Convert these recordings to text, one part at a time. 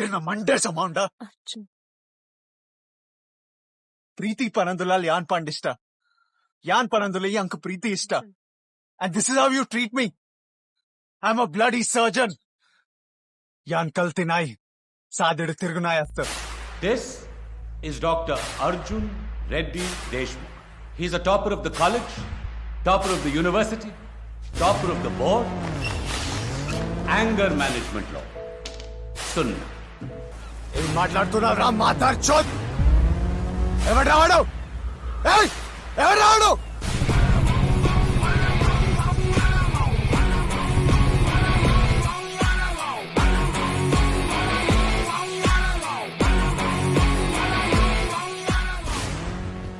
ಏನ ಮಂಡೆ ಸಮೌಂಡ ಪ್ರೀತಿ ಪನಂದುಲ ಯಾನ್ ಪಂಡ್ ಇಷ್ಟ ಯಾನ್ ಪನಂದುಲ ಈ ಅಂಕ ಪ್ರೀತಿ ಇಷ್ಟ and this is how you treat me. I'm a bloody surgeon. ಯಾನ್ ಕಲ್ತಿನಾಯಿ ಸಾದಿಡು ತಿರುಗುನಾಯಿ ಅತ್ತ. This is Dr. Arjun Reddy Deshmukh. He's a topper of the college, topper of the university, topper of the board. Anger management law. Sunna. ఏం మాట్లాడుతున్నావు రా మాతార్ చోద్? ఎవరు రావడు? ఎవరు రావడు?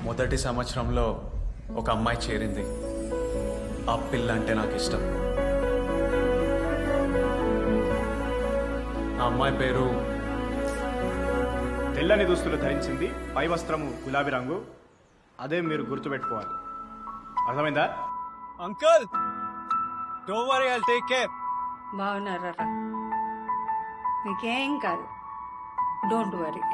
మొదటి సంవత్సరంలో ఒక అమ్మాయి చేరింది. ఆ పిల్ల అంటే నాకు ఇష్టం. ఆ అమ్మాయి పేరు తెల్లని దుస్తులు ధరించింది, పై వస్త్రము గులాబీ రంగు. అదే మీరు గుర్తుపెట్టుకోవాలి. అర్థమైందా? Uncle don't worry I'll take care. బాగున్నారా? మీకేం కాదు, డోంట్ వరీ.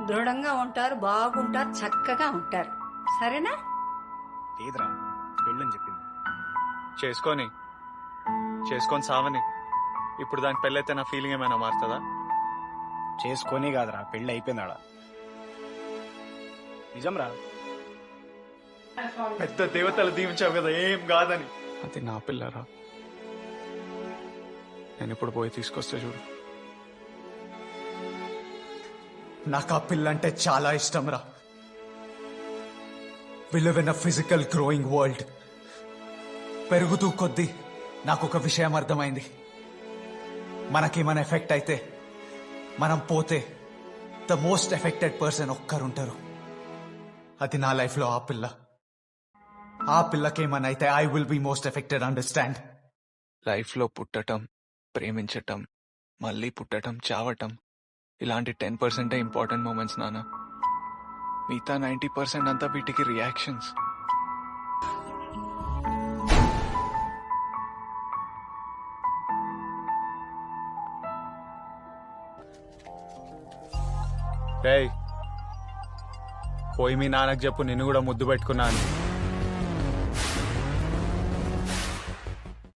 దృఢంగా ఉంటారు, బాగుంటారు, చక్కగా ఉంటారు. సరేనా? లేదురా, పెళ్ళని చెప్పింది. చేసుకొని సావని. ఇప్పుడు దానికి పెళ్ళైతే నా ఫీలింగ్ ఏమైనా మారుతుందా? చేసుకొని కాదురా, పెళ్ళి అయిపోయిందాడా. నిజంరా. పెద్ద దేవతలు దీవించావు కదా ఏం కాదని. అది నా పిల్లరా. నేను ఇప్పుడు పోయి తీసుకొస్తే చూడు. నాకు ఆ పిల్ల అంటే చాలా ఇష్టం రా. We live in a physical growing world. పెరుగుతూ కొద్దీ నాకు ఒక విషయం అర్థమైంది. మనకేమైనా ఎఫెక్ట్ అయితే, మనం పోతే ద మోస్ట్ ఎఫెక్టెడ్ పర్సన్ ఒక్కరుంటారు. అది నా లైఫ్ లో ఆ పిల్ల. ఆ పిల్లకేమైనా అయితే I will be most affected. Understand? Life లో పుట్టటం, ప్రేమించటం, మళ్ళీ పుట్టటం, చావటం, ఇలాంటి 10% ఇంపార్టెంట్ మూమెంట్స్ నాన్న. మిగతా 90% అంతా వీటికి రియాక్షన్స్. పోయి మీ నాన్నకు చెప్పు నిన్ను కూడా ముద్దు పెట్టుకున్నాను.